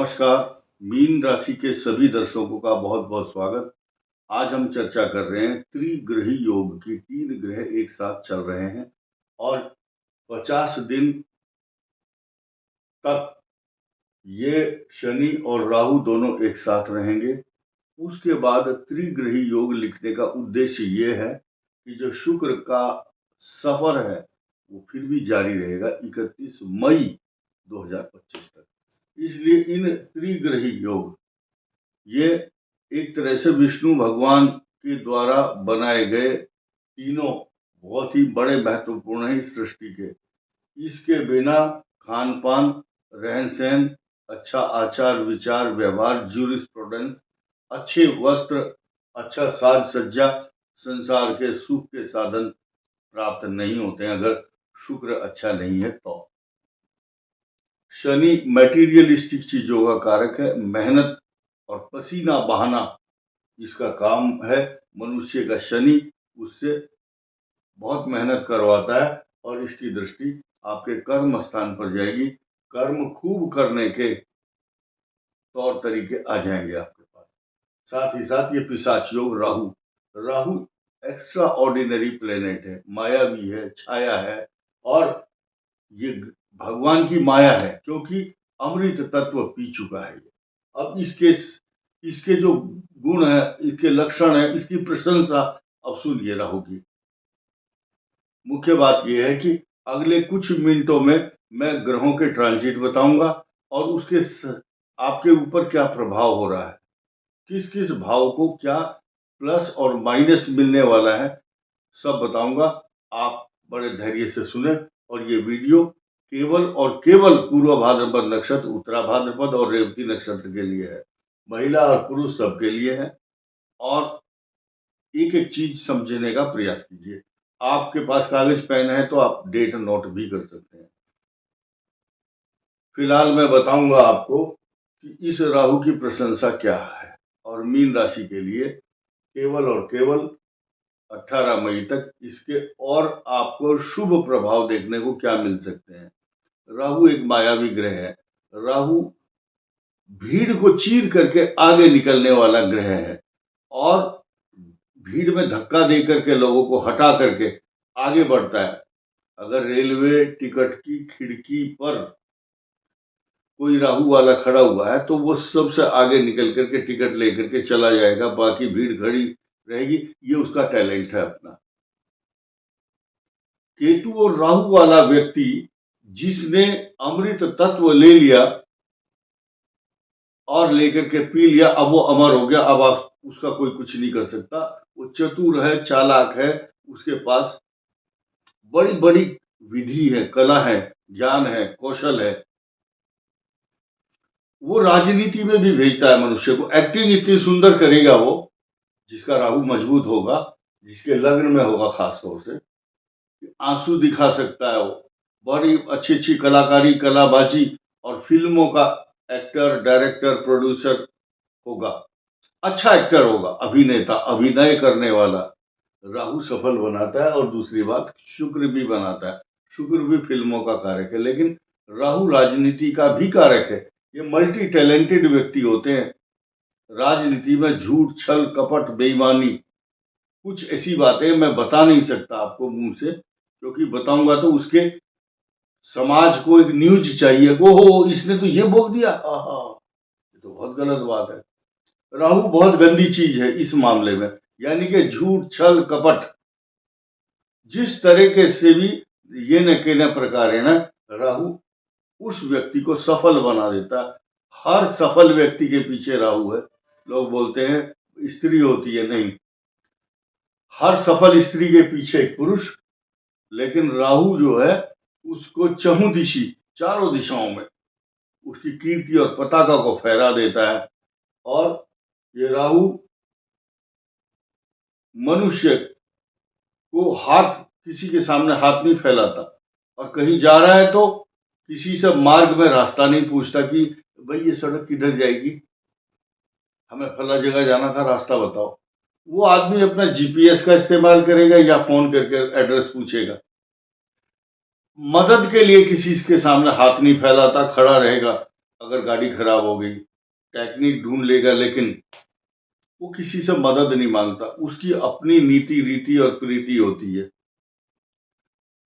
नमस्कार। मीन राशि के सभी दर्शकों का बहुत बहुत स्वागत। आज हम चर्चा कर रहे हैं त्रिग्रही योग की। 3 ग्रह एक साथ चल रहे हैं और 50 दिन तक ये शनि और राहु दोनों एक साथ रहेंगे। उसके बाद त्रिग्रही योग लिखने का उद्देश्य ये है कि जो शुक्र का सफर है वो फिर भी जारी रहेगा 31 मई 2025 तक। इसलिए इन त्रिग्रही योग ये एक तरह से विष्णु भगवान के द्वारा बनाए गए तीनों बहुत ही बड़े महत्वपूर्ण हैं इस सृष्टि के। इसके बिना खान पान, रहन सहन, अच्छा आचार विचार व्यवहार, जूरिस्प्रूडेंस, अच्छे वस्त्र, अच्छा साज सज्जा, संसार के सुख के साधन प्राप्त नहीं होते हैं अगर शुक्र अच्छा नहीं है तो। शनि मैटीरियलिस्टिक चीजों का कारक है, मेहनत और पसीना बहाना इसका काम है। मनुष्य का शनि उससे बहुत मेहनत करवाता है और इसकी दृष्टि आपके कर्म स्थान पर जाएगी। कर्म खूब करने के तौर तरीके आ जाएंगे आपके पास। साथ ही साथ ये पिशाच योग Rahu, Rahu extra ordinary planet है, मायावी है, छाया है और ये भगवान की माया है क्योंकि अमृत तत्व पी चुका है। अब इसके जो गुण है, इसके लक्षण है, इसकी प्रशंसा अब सुनिए राहु की। मुख्य बात यह है कि अगले कुछ मिनटों में मैं ग्रहों के ट्रांजिट बताऊंगा और उसके आपके ऊपर क्या प्रभाव हो रहा है, किस किस भाव को क्या प्लस और माइनस मिलने वाला है, सब बताऊंगा। आप बड़े धैर्य से सुने और ये वीडियो केवल और केवल पूर्व भाद्रपद नक्षत्र, उत्तरा भाद्रपद और रेवती नक्षत्र के लिए है। महिला और पुरुष सबके लिए है और एक एक चीज समझने का प्रयास कीजिए। आपके पास कागज पेन है तो आप डेट नोट भी कर सकते हैं। फिलहाल मैं बताऊंगा आपको कि इस राहु की प्रशंसा क्या है और मीन राशि के लिए केवल और केवल 18 मई तक इसके और आपको शुभ प्रभाव देखने को क्या मिल सकते हैं। राहु एक मायावी ग्रह है। राहु भीड़ को चीर करके आगे निकलने वाला ग्रह है और भीड़ में धक्का दे करके लोगों को हटा करके आगे बढ़ता है। अगर रेलवे टिकट की खिड़की पर कोई राहु वाला खड़ा हुआ है तो वो सबसे आगे निकल करके टिकट लेकर के चला जाएगा, बाकी भीड़ खड़ी रहेगी। ये उसका टैलेंट है अपना। केतु और राहु वाला व्यक्ति जिसने अमृत तत्व ले लिया और लेकर के पी लिया, अब वो अमर हो गया, अब आप उसका कोई कुछ नहीं कर सकता। वो चतुर है, चालाक है, उसके पास बड़ी बड़ी विधि है, कला है, ज्ञान है, कौशल है। वो राजनीति में भी भेजता है मनुष्य को। एक्टिंग इतनी सुंदर करेगा वो, जिसका राहु मजबूत होगा, जिसके लग्न में होगा खास तौर से, आंसू दिखा सकता है वो। बड़ी अच्छी अच्छी कलाकारी, कलाबाजी और फिल्मों का एक्टर, डायरेक्टर, प्रोड्यूसर होगा। अच्छा एक्टर होगा, अभिनेता, अभिनय करने वाला। राहु सफल बनाता है और दूसरी बात शुक्र भी बनाता है। शुक्र भी फिल्मों का कारक है लेकिन राहु राजनीति का भी कारक है। ये मल्टी टैलेंटेड व्यक्ति होते हैं। राजनीति में झूठ, छल, कपट, बेईमानी, कुछ ऐसी बातें मैं बता नहीं सकता आपको मुंह से, क्योंकि बताऊंगा तो उसके समाज को एक न्यूज चाहिए। ओहो, इसने तो ये बोल दिया, आहा, ये तो बहुत गलत बात है। राहु बहुत गंदी चीज है इस मामले में, यानी कि झूठ, छल, कपट, जिस तरीके से भी ये न के न प्रकार है ना, राहु उस व्यक्ति को सफल बना देता है। हर सफल व्यक्ति के पीछे राहु है। लोग बोलते हैं स्त्री होती है, नहीं, हर सफल स्त्री के पीछे एक पुरुष, लेकिन राहु जो है उसको चहुदिशी, चारों दिशाओं में उसकी कीर्ति और पताका को फहरा देता है। और ये राहु मनुष्य को किसी के सामने हाथ नहीं फैलाता और कहीं जा रहा है तो किसी से मार्ग में रास्ता नहीं पूछता कि भाई ये सड़क किधर जाएगी, हमें फला जगह जाना था, रास्ता बताओ। वो आदमी अपना जीपीएस का इस्तेमाल करेगा या फोन करके एड्रेस पूछेगा। मदद के लिए किसी के सामने हाथ नहीं फैलाता, खड़ा रहेगा। अगर गाड़ी खराब हो गई, टेक्निक ढूंढ लेगा, लेकिन वो किसी से मदद नहीं मांगता। उसकी अपनी नीति, रीति और प्रीति होती है,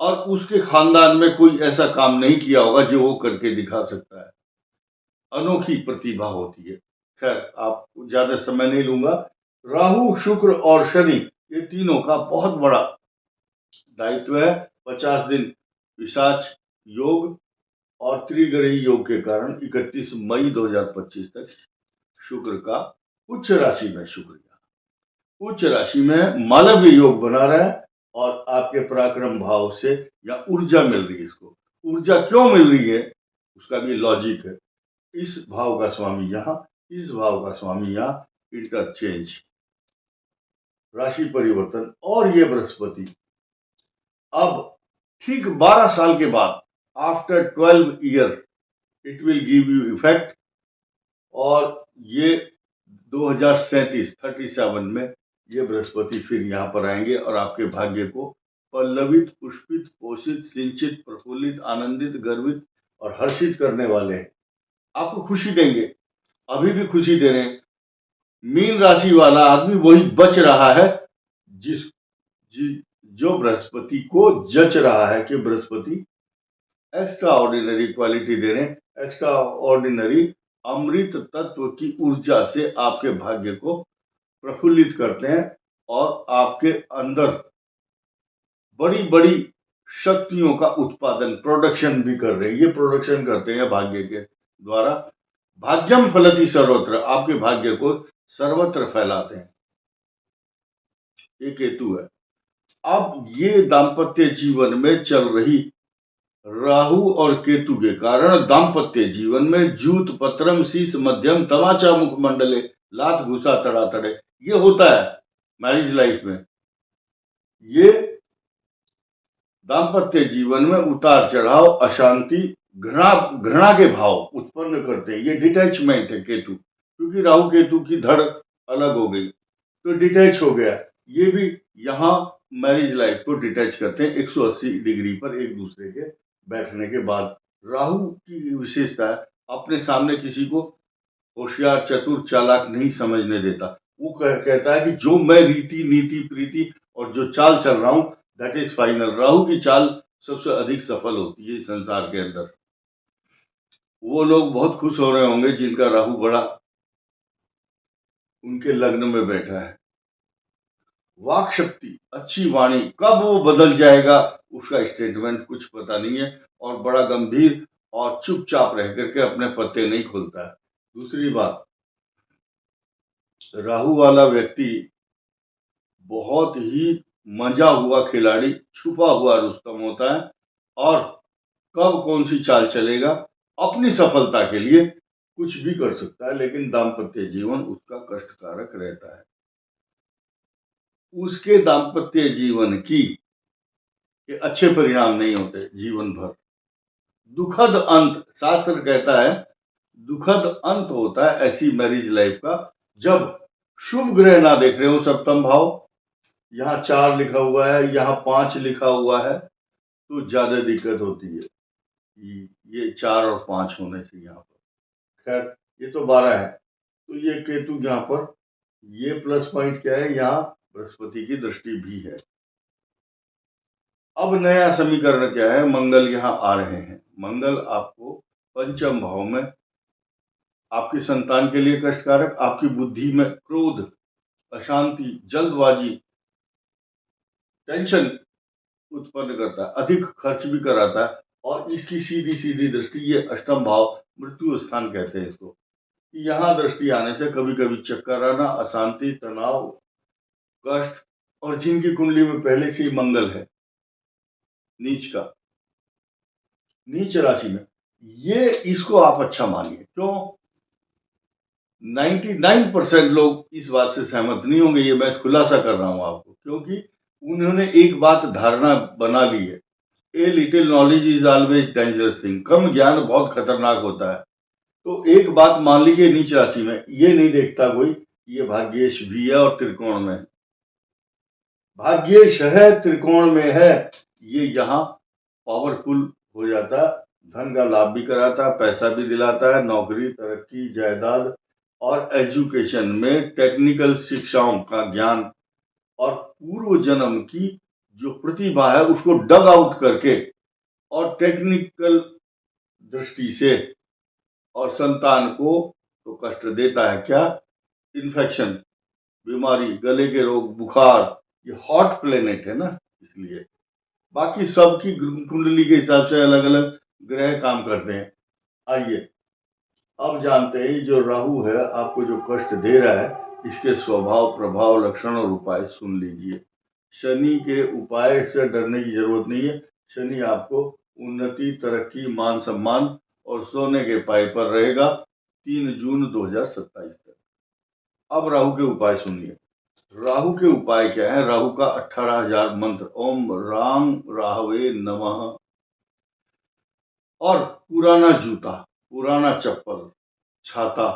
और उसके खानदान में कोई ऐसा काम नहीं किया होगा जो वो करके दिखा सकता है। अनोखी प्रतिभा होती है। खैर, आप ज्यादा समय नहीं लूंगा। राहु, शुक्र और शनि, ये तीनों का बहुत बड़ा दायित्व है। 50 दिन पिशाच योग और त्रिग्रही योग के कारण 31 मई 2025 तक शुक्र का उच्च राशि में, उच्च राशि में मालव्य योग बना रहा है, और आपके पराक्रम भाव से या ऊर्जा मिल रही है। इसको ऊर्जा क्यों मिल रही है, उसका भी लॉजिक है। इस भाव का स्वामी यहाँ, इस भाव का स्वामी यहाँ, इंटरचेंज, राशि परिवर्तन। और ये बृहस्पति अब ठीक 12 साल के बाद, after 12 year it will give you effect, और ये 2037 में ये बृहस्पति फिर यहाँ पर आएंगे और आपके भाग्य को पल्लवित, पुष्पित, पोषित, सिंचित, प्रफुल्लित, आनंदित, गर्वित और हर्षित करने वाले हैं। आपको खुशी देंगे, अभी भी खुशी दे रहे हैं। मीन राशि वाला आदमी वही बच रहा है जो बृहस्पति को जच रहा है कि बृहस्पति एक्स्ट्रा ऑर्डिनरी क्वालिटी दे रहे हैं, एक्स्ट्रा ऑर्डिनरी अमृत तत्व की ऊर्जा से आपके भाग्य को प्रफुल्लित करते हैं, और आपके अंदर बड़ी बड़ी शक्तियों का उत्पादन, प्रोडक्शन भी कर रहे हैं। ये प्रोडक्शन करते हैं भाग्य के द्वारा। भाग्यम फलति सर्वत्र, आपके भाग्य को सर्वत्र फैलाते हैं। ये केतु है। अब ये दाम्पत्य जीवन में चल रही राहु और केतु के कारण दाम्पत्य जीवन में जूत, पत्रम, शीश, मध्यम, तमाचा, मुखमंडले, लात, घुसा, तड़ातड़े, ये होता है मैरिज लाइफ में। ये दाम्पत्य जीवन में उतार चढ़ाव, अशांति, घृणा के भाव उत्पन्न करते हैं। ये डिटैचमेंट है केतु, क्योंकि राहु केतु की धड़ अलग हो गई तो डिटैच हो गया। ये भी यहाँ मैरिज लाइफ को डिटैच करते हैं 180 डिग्री पर एक दूसरे के बैठने के बाद। राहु की विशेषता है, अपने सामने किसी को होशियार, चतुर, चालाक नहीं समझने देता। वो कहता है कि जो मैं रीति, नीति, प्रीति और जो चाल चल रहा हूं, दैट इज फाइनल। राहु की चाल सबसे अधिक सफल होती है इस संसार के अंदर। वो लोग बहुत खुश हो रहे होंगे जिनका राहु बड़ा उनके लग्न में बैठा है। वाक शक्ति, अच्छी वाणी, कब वो बदल जाएगा उसका स्टेटमेंट कुछ पता नहीं है, और बड़ा गंभीर और चुपचाप रह करके अपने पत्ते नहीं खोलता है। दूसरी बात, राहु वाला व्यक्ति बहुत ही मजा हुआ खिलाड़ी, छुपा हुआ रुस्तम होता है, और कब कौन सी चाल चलेगा अपनी सफलता के लिए कुछ भी कर सकता है, लेकिन दाम्पत्य जीवन उसका कष्टकारक रहता है। उसके दाम्पत्य जीवन की के अच्छे परिणाम नहीं होते जीवन भर। दुखद अंत, शास्त्र कहता है दुखद अंत होता है ऐसी मैरिज लाइफ का, जब शुभ ग्रह ना देख रहे हो सप्तम भाव, यहाँ 4 लिखा हुआ है, यहाँ 5 लिखा हुआ है, तो ज्यादा दिक्कत होती है। ये 4 और 5 होने से यहाँ पर, खैर ये तो 12 है, तो ये केतु यहाँ पर, ये प्लस पॉइंट क्या है, यहाँ बृहस्पति की दृष्टि भी है। अब नया समीकरण क्या है, मंगल यहाँ आ रहे हैं। मंगल आपको पंचम भाव में, आपकी संतान के लिए कष्टकारक, आपकी बुद्धि में क्रोध, अशांति, जल्दबाजी, टेंशन उत्पन्न करता है, अधिक खर्च भी कराता है, और इसकी सीधी सीधी दृष्टि, ये अष्टम भाव मृत्यु स्थान कहते हैं इसको, यहाँ दृष्टि आने से कभी कभी चक्कर आना, अशांति, तनाव, कष्ट, और जिनकी कुंडली में पहले से ही मंगल है नीच राशि में, ये इसको आप अच्छा मानिए। क्यों? 99% लोग इस बात से सहमत नहीं होंगे, ये मैं खुलासा कर रहा हूं आपको, क्योंकि उन्होंने एक बात धारणा बना ली है, a little knowledge is always dangerous thing, कम ज्ञान बहुत खतरनाक होता है। तो एक बात मान लीजिए, नीच राशि में ये नहीं देखता कोई, ये भाग्येश भी है और त्रिकोण में है, भाग्येश है, त्रिकोण में है, ये यहाँ पावरफुल हो जाता, धन का लाभ भी कराता है, पैसा भी दिलाता है, नौकरी, तरक्की, जायदाद और एजुकेशन में टेक्निकल शिक्षाओं का ज्ञान और पूर्व जन्म की जो प्रतिभा है उसको डग आउट करके और टेक्निकल दृष्टि से, और संतान को तो कष्ट देता है क्या, इन्फेक्शन, बीमारी, गले के रोग, बुखार, ये हॉट प्लेनेट है ना, इसलिए बाकी सबकी कुंडली के हिसाब से अलग अलग ग्रह काम करते हैं। आइए अब जानते हैं जो राहु है आपको जो कष्ट दे रहा है, इसके स्वभाव, प्रभाव, लक्षण और उपाय सुन लीजिए। शनि के उपाय से डरने की जरूरत नहीं है। शनि आपको उन्नति, तरक्की, मान सम्मान और सोने के पाए पर रहेगा 3 जून 2027 तक। अब राहु के उपाय सुनिए। राहु के उपाय क्या है? राहु का 18,000 मंत्र, ओम राम राहवे नमः। और पुराना जूता, पुराना चप्पल, छाता,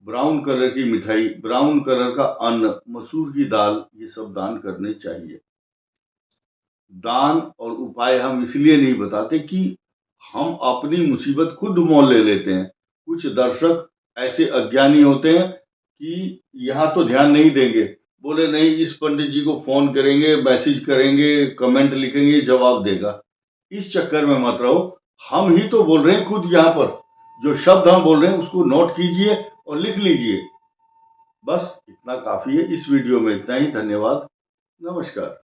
ब्राउन कलर की मिठाई, ब्राउन कलर का अन्न, मसूर की दाल, ये सब दान करने चाहिए। दान और उपाय हम इसलिए नहीं बताते कि हम अपनी मुसीबत खुद मोल ले लेते हैं। कुछ दर्शक ऐसे अज्ञानी होते हैं कि यहाँ तो ध्यान नहीं देंगे, बोले नहीं इस पंडित जी को फोन करेंगे, मैसेज करेंगे, कमेंट लिखेंगे, जवाब देगा। इस चक्कर में मत रहो। हम ही तो बोल रहे हैं खुद यहाँ पर, जो शब्द हम बोल रहे हैं उसको नोट कीजिए और लिख लीजिए। बस इतना काफी है। इस वीडियो में इतना ही। धन्यवाद, नमस्कार।